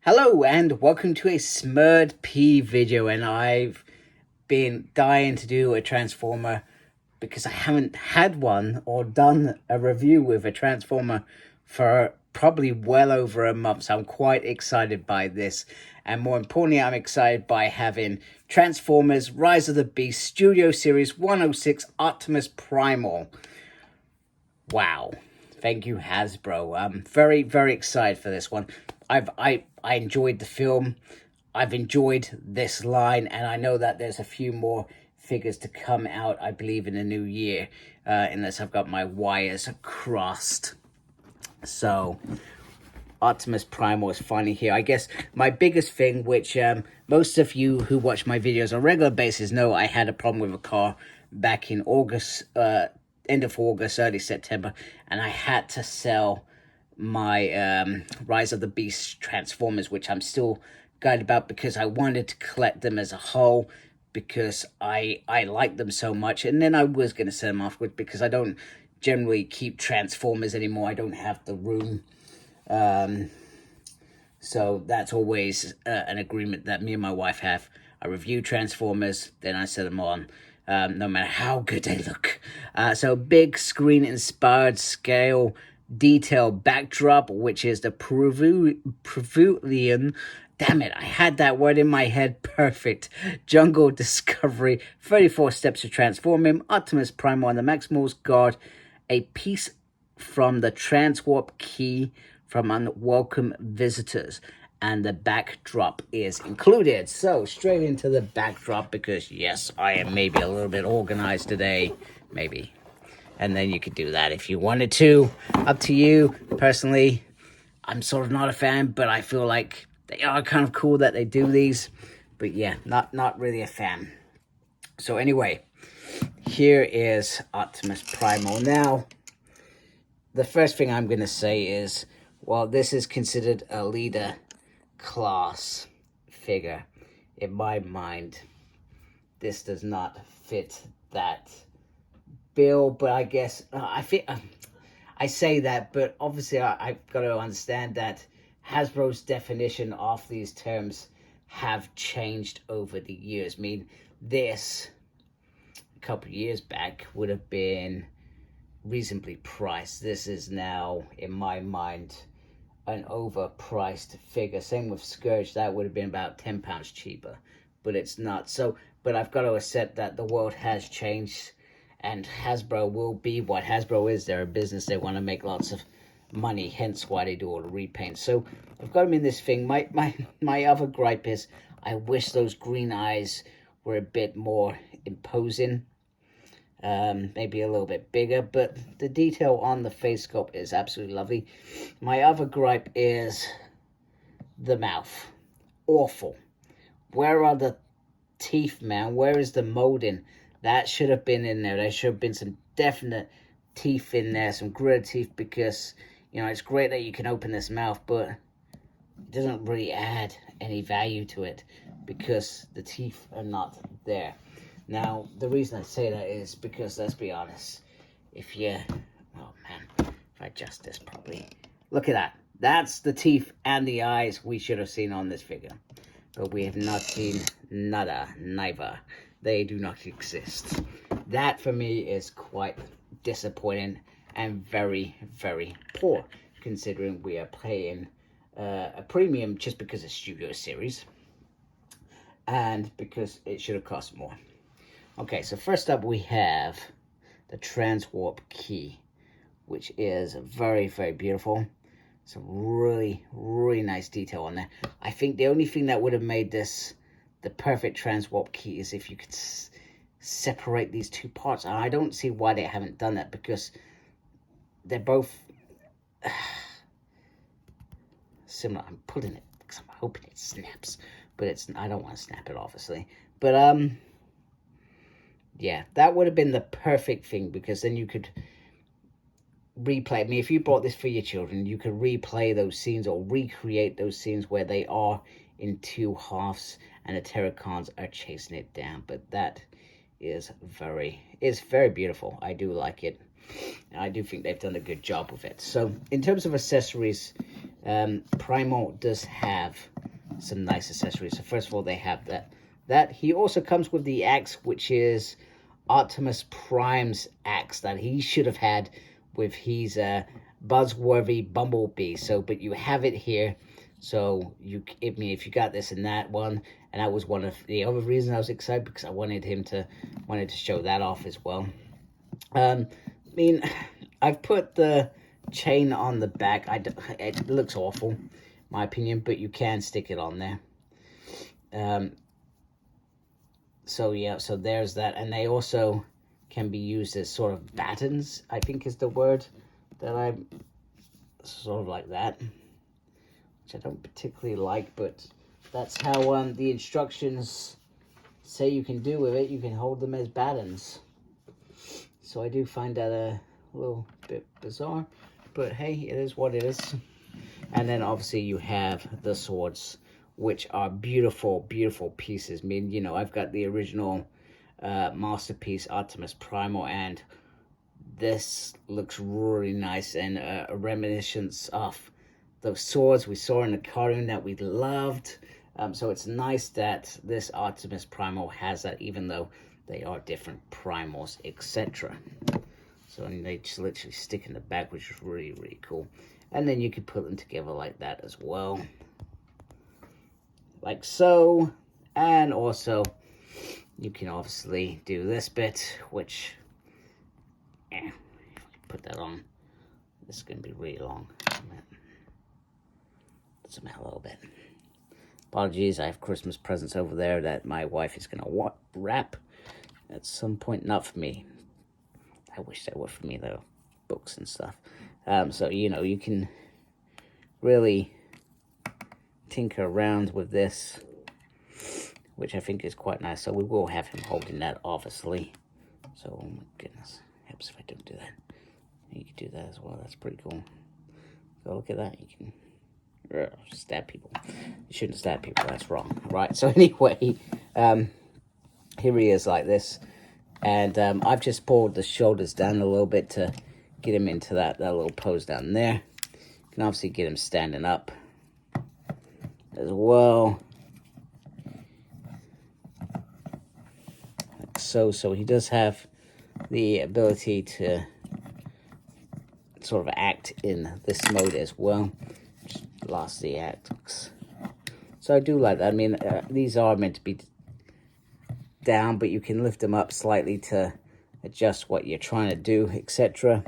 Hello and welcome to a Smurd P video, and I've been dying to do a Transformer because I haven't had one or done a review with a Transformer for probably well over a month, so I'm quite excited by this. And more importantly, I'm excited by having Transformers Rise of the Beast Studio Series 106 Optimus Primal. Wow. Thank you, Hasbro. I'm very, very excited for this one. I enjoyed the film. I've enjoyed this line, and I know that there's a few more figures to come out, I believe, in the new year, unless I've got my wires crossed. So, Optimus Primal is finally here. I guess my biggest thing, which most of you who watch my videos on a regular basis know, I had a problem with a car back in August, end of August, early September, and I had to sell my Rise of the Beast Transformers, which I'm still guided about because I wanted to collect them as a whole because I like them so much. And then I was going to sell them afterwards because I don't generally keep Transformers anymore. I don't have the room. So that's always an agreement that me and my wife have. I review Transformers, then I set them on, no matter how good they look. So big screen inspired scale detail backdrop, which is the Peruvian, damn it, I had that word in my head, perfect, Jungle Discovery, 34 steps to transform him, Optimus Primal and the Maximals guard a piece from the Transwarp Key from unwelcome visitors, and the backdrop is included. So straight into the backdrop, because yes, I am maybe a little bit organized today, maybe. And then you could do that if you wanted to. Up to you. Personally, I'm sort of not a fan, but I feel like they are kind of cool that they do these. But yeah, not really a fan. So anyway, here is Optimus Primal. Now, the first thing I'm going to say is, well, this is considered a Leader Class figure. In my mind, this does not fit that bill, but I guess I say that, but obviously I've got to understand that Hasbro's definition of these terms have changed over the years. I mean, this a couple of years back would have been reasonably priced. This is now, in my mind, an overpriced figure. Same with Scourge, that would have been about £10 cheaper, but it's not. So, but I've got to accept that the world has changed. And Hasbro will be what Hasbro is. They're a business. They want to make lots of money, hence why they do all the repaints. So I've got them in this thing. My other gripe is I wish those green eyes were a bit more imposing. Maybe a little bit bigger. But the detail on the face sculpt is absolutely lovely. My other gripe is the mouth. Awful. Where are the teeth, man? Where is the molding? That should have been in there. There should have been some definite teeth in there, some gritted teeth, because, you know, it's great that you can open this mouth, but it doesn't really add any value to it because the teeth are not there. Now, the reason I say that is because, let's be honest, if you, oh man, if I adjust this properly, look at that. That's the teeth and the eyes we should have seen on this figure, but we have not seen nada, neither. They do not exist. That for me is quite disappointing and very, very poor, considering we are playing a premium just because it's Studio Series and because it should have cost more. Okay, so first up we have the Transwarp Key, which is very, very beautiful. Some really, really nice detail on there. I think the only thing that would have made this the perfect Transwarp Key is if you could separate these two parts. And I don't see why they haven't done that, because they're both similar. I'm putting it because I'm hoping it snaps, but it's, I don't want to snap it, obviously. But yeah, that would have been the perfect thing, because then you could replay. I mean, if you bought this for your children, you could replay those scenes or recreate those scenes where they are in two halves and the Terracons are chasing it down. But that is very beautiful. I do like it. I do think they've done a good job with it. So in terms of accessories, Primal does have some nice accessories. So first of all, they have that he also comes with the axe, which is Optimus Prime's axe that he should have had with his buzzworthy Bumblebee. So but you have it here, so if you got this in that one, and that was one of the other reasons I was excited, because I wanted to show that off as well. I mean, I've put the chain on the back. It looks awful, in my opinion, but you can stick it on there. So yeah, so there's that, and they also can be used as sort of battens, I think is the word that I'm sort of like that, which I don't particularly like, but that's how the instructions say you can do with it. You can hold them as battens. So I do find that a little bit bizarre, but hey, it is what it is. And then obviously you have the swords, which are beautiful, beautiful pieces. I mean, you know, I've got the original masterpiece Optimus Primal, and this looks really nice, and a reminiscence of those swords we saw in the cartoon that we loved. So it's nice that this Optimus Primal has that, even though they are different primals, etc. So and they just literally stick in the back, which is really, really cool. And then you could put them together like that as well, like so. And also you can obviously do this bit, which if I put that on, this is going to be really long. Put some a little bit. Apologies, I have Christmas presents over there that my wife is going to wrap at some point. Not for me. I wish they were for me though, books and stuff. So you know, you can really tinker around with this, which I think is quite nice. So we will have him holding that, obviously. So, oh my goodness, helps if I don't do that. You can do that as well. That's pretty cool. So look at that. You can stab people. You shouldn't stab people. That's wrong. Right. So anyway, here he is like this, and I've just pulled the shoulders down a little bit to get him into that little pose down there. You can obviously get him standing up as well. Like so. So he does have the ability to sort of act in this mode as well. Just lost the acts. So I do like that. I mean, these are meant to be down, but you can lift them up slightly to adjust what you're trying to do, etc.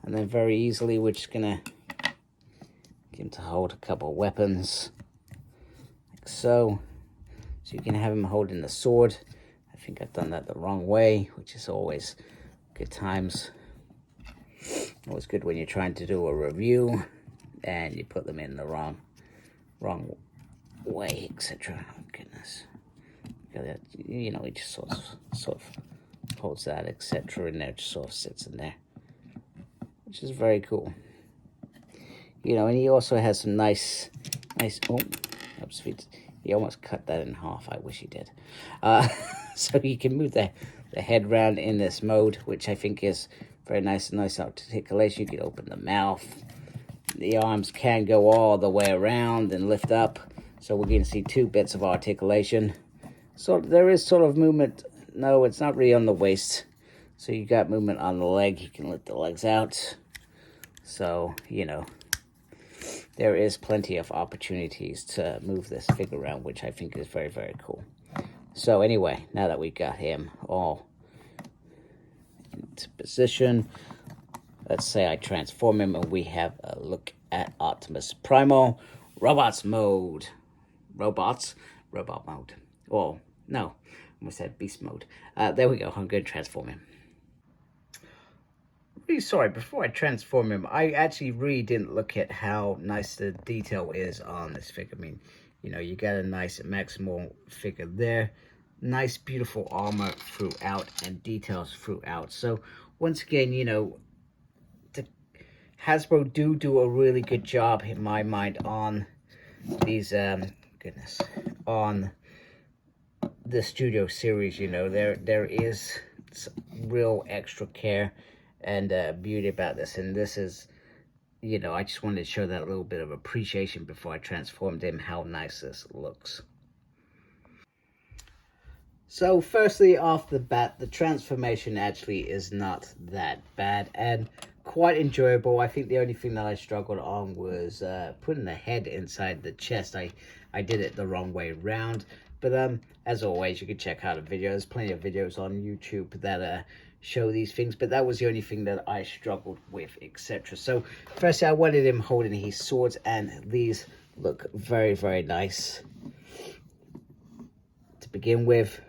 And then very easily, we're just gonna get him to hold a couple of weapons, like so. So you can have him holding the sword. I think I've done that the wrong way, which is always good times. Always good when you're trying to do a review and you put them in the wrong way, etc. Oh, goodness. You know, he just sort of holds that, etc. and there, just sort of sits in there, which is very cool. You know, and he also has some nice, oh, oops, he almost cut that in half. I wish he did. So you can move the head round in this mode, which I think is very nice. Nice articulation. You can open the mouth. The arms can go all the way around and lift up. So we're going to see two bits of articulation. So there is sort of movement. No, it's not really on the waist. So you got movement on the leg. You can lift the legs out. So, you know, there is plenty of opportunities to move this figure around, which I think is very, very cool. So anyway, now that we've got him all into position, let's say I transform him and we have a look at Optimus Primal robot mode. Robot mode. Oh, no, I almost said beast mode. There we go. I'm going to transform him. Really sorry, before I transform him, I actually really didn't look at how nice the detail is on this figure. I mean, you know, you got a nice Maximal figure there. Nice, beautiful armor throughout and details throughout. So, once again, you know, Hasbro do a really good job, in my mind, on these, on the Studio series. You know, there is some real extra care and beauty about this, and this is you know, I just wanted to show that little bit of appreciation before I transformed him, how nice this looks. So firstly, off the bat, the transformation actually is not that bad and quite enjoyable. I think the only thing that I struggled on was putting the head inside the chest. I did it the wrong way around. But as always, you can check out a video. There's plenty of videos on YouTube that show these things, but that was the only thing that I struggled with, etc. So firstly, I wanted him holding his swords, and these look very, very nice to begin with.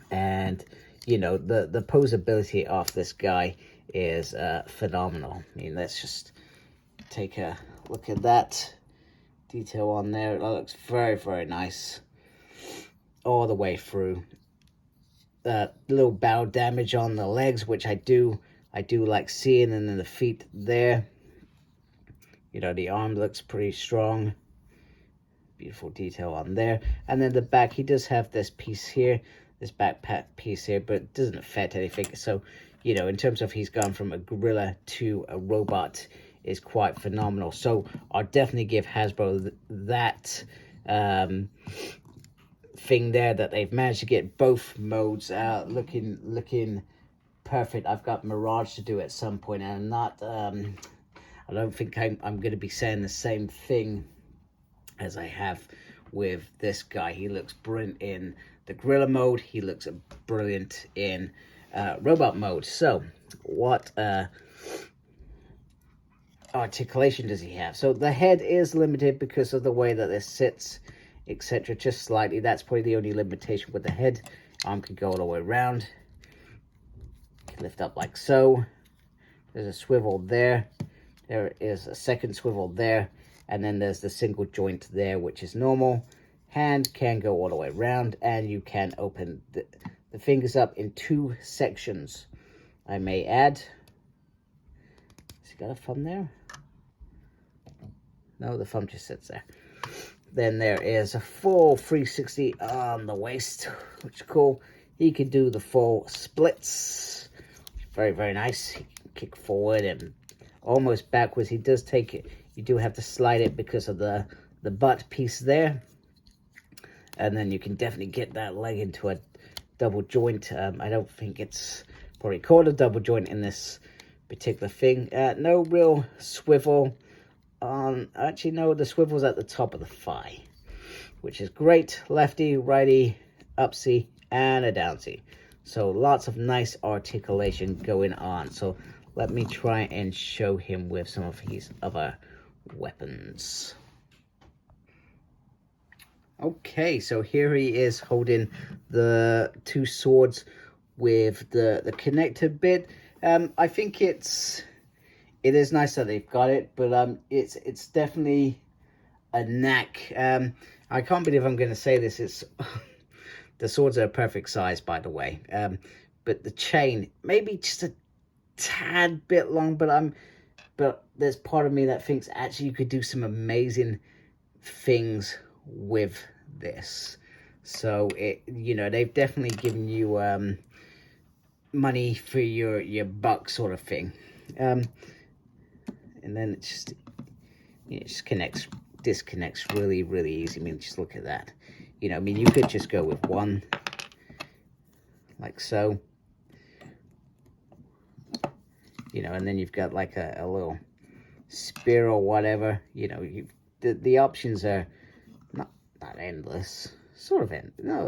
And you know, the posability of this guy is phenomenal. I mean, let's just take a look at that detail on there. It looks very, very nice all the way through. Little bow damage on the legs, which I do like seeing, and then the feet there. You know, the arm looks pretty strong. Beautiful detail on there. And then the back, he does have this piece here, this backpack piece here, but it doesn't affect anything. So, you know, in terms of he's gone from a gorilla to a robot is quite phenomenal. So I'll definitely give Hasbro that thing there, that they've managed to get both modes looking perfect. I've got Mirage to do at some point, and I'm not I don't think I'm going to be saying the same thing as I have with this guy. He looks brilliant in the gorilla mode. He looks brilliant in robot mode. So what articulation does he have? So the head is limited because of the way that this sits, etc. Just slightly. That's probably the only limitation with the head. Arm can go all the way around. Can lift up like so. There's a swivel there. There is a second swivel there. And then there's the single joint there, which is normal. Hand can go all the way around, and you can open the fingers up in 2 sections, I may add. Has he got a thumb there? No, the thumb just sits there. Then there is a full 360 on the waist, which is cool. He can do the full splits. Very, very nice. He can kick forward and almost backwards. He does take it. You do have to slide it because of the butt piece there. And then you can definitely get that leg into a double joint. I don't think it's probably called a double joint in this particular thing. No real swivel on. Actually, no, the swivel's at the top of the thigh, which is great. Lefty, righty, upsy, and a downsy. So lots of nice articulation going on. So let me try and show him with some of his other weapons. Okay, so here he is holding the 2 swords with the connector bit. I think it is nice that they've got it, but it's definitely a knack. I can't believe I'm going to say this. It's the swords are a perfect size, by the way. But the chain maybe just a tad bit long, but there's part of me that thinks actually you could do some amazing things with this. So you know, they've definitely given you money for your buck, sort of thing. And then it just disconnects really, really easy. I mean, just look at that. You know, I mean, you could just go with one like so. You know, and then you've got like a little spear or whatever. You know, the options are not endless. Sort of end. No,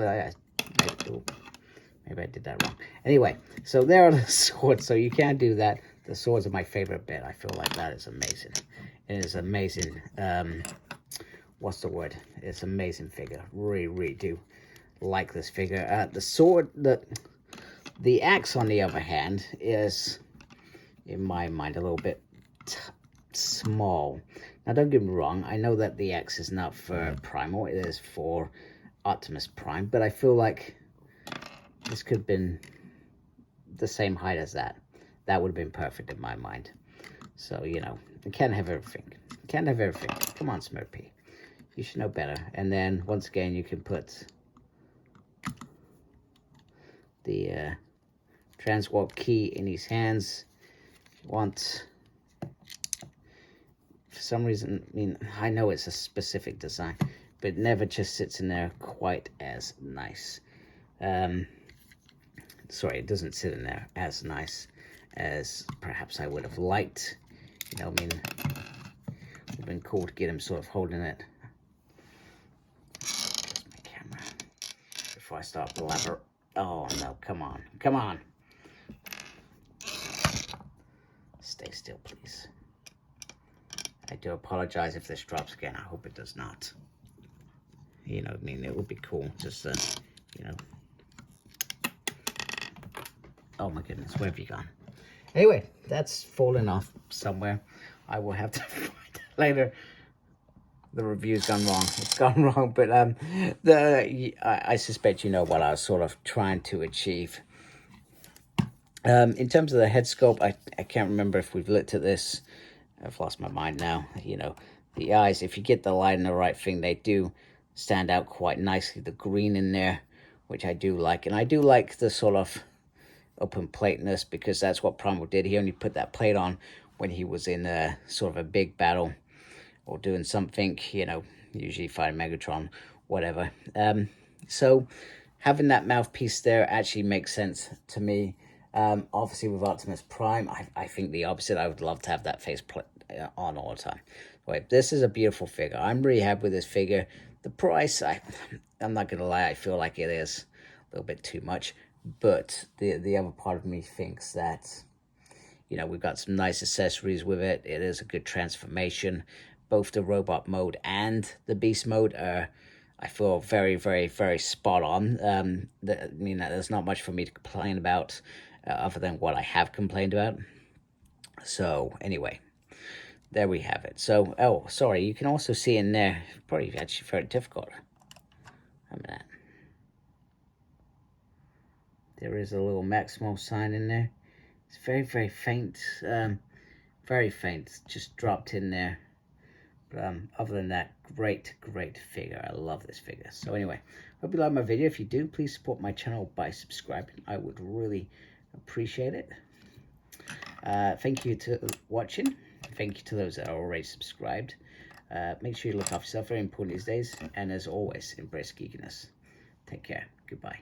maybe I did that wrong. Anyway, so there are the swords. So you can do that. The swords are my favorite bit. I feel like that is amazing. It is amazing. What's the word? It's amazing figure. Really, really do like this figure. The sword, the axe, on the other hand, is, in my mind, a little bit small. Now, don't get me wrong. I know that the axe is not for Primal. It is for Optimus Prime. But I feel like this could have been the same height as that. That would have been perfect in my mind. So, you know, you can't have everything. Can't have everything. Come on, Smurpy. You should know better. And then, once again, you can put the Transwarp Key in his hands. If you want. For some reason, I mean, I know it's a specific design, but it never just sits in there quite as nice. Sorry, it doesn't sit in there as nice as perhaps I would have liked. You know, I mean, it would have been cool to get him sort of holding it. Adjust my camera before I start blabber. Oh no, come on, come on. Stay still, please. I do apologize if this drops again. I hope it does not. You know, I mean, it would be cool just to, you know. Oh my goodness, where have you gone? Anyway, that's fallen off somewhere. I will have to find it later. The review's gone wrong. It's gone wrong, but I suspect you know what I was sort of trying to achieve. In terms of the head sculpt, I can't remember if we've looked at this. I've lost my mind now. You know, the eyes, if you get the light and the right thing, they do stand out quite nicely. The green in there, which I do like. And I do like the sort of open plateness, because that's what Primal did. He only put that plate on when he was in a sort of a big battle or doing something, you know, usually fighting Megatron, whatever. So having that mouthpiece there actually makes sense to me. Obviously with Optimus Prime, I think the opposite. I would love to have that face plate on all the time. Anyway, this is a beautiful figure. I'm really happy with this figure. The price, I'm not gonna lie, I feel like it is a little bit too much. But the other part of me thinks that, you know, we've got some nice accessories with it. It is a good transformation. Both the robot mode and the beast mode are, I feel, very, very, very spot on. I mean, there's not much for me to complain about other than what I have complained about. So anyway, there we have it. So, oh, sorry, you can also see in there, probably actually very difficult. How about that? There is a little Maximal sign in there. It's very, very faint. Very faint. Just dropped in there. But other than that, great, great figure. I love this figure. So anyway, hope you like my video. If you do, please support my channel by subscribing. I would really appreciate it. Thank you to watching. Thank you to those that are already subscribed. Make sure you look after yourself. Very important these days. And as always, embrace geekiness. Take care. Goodbye.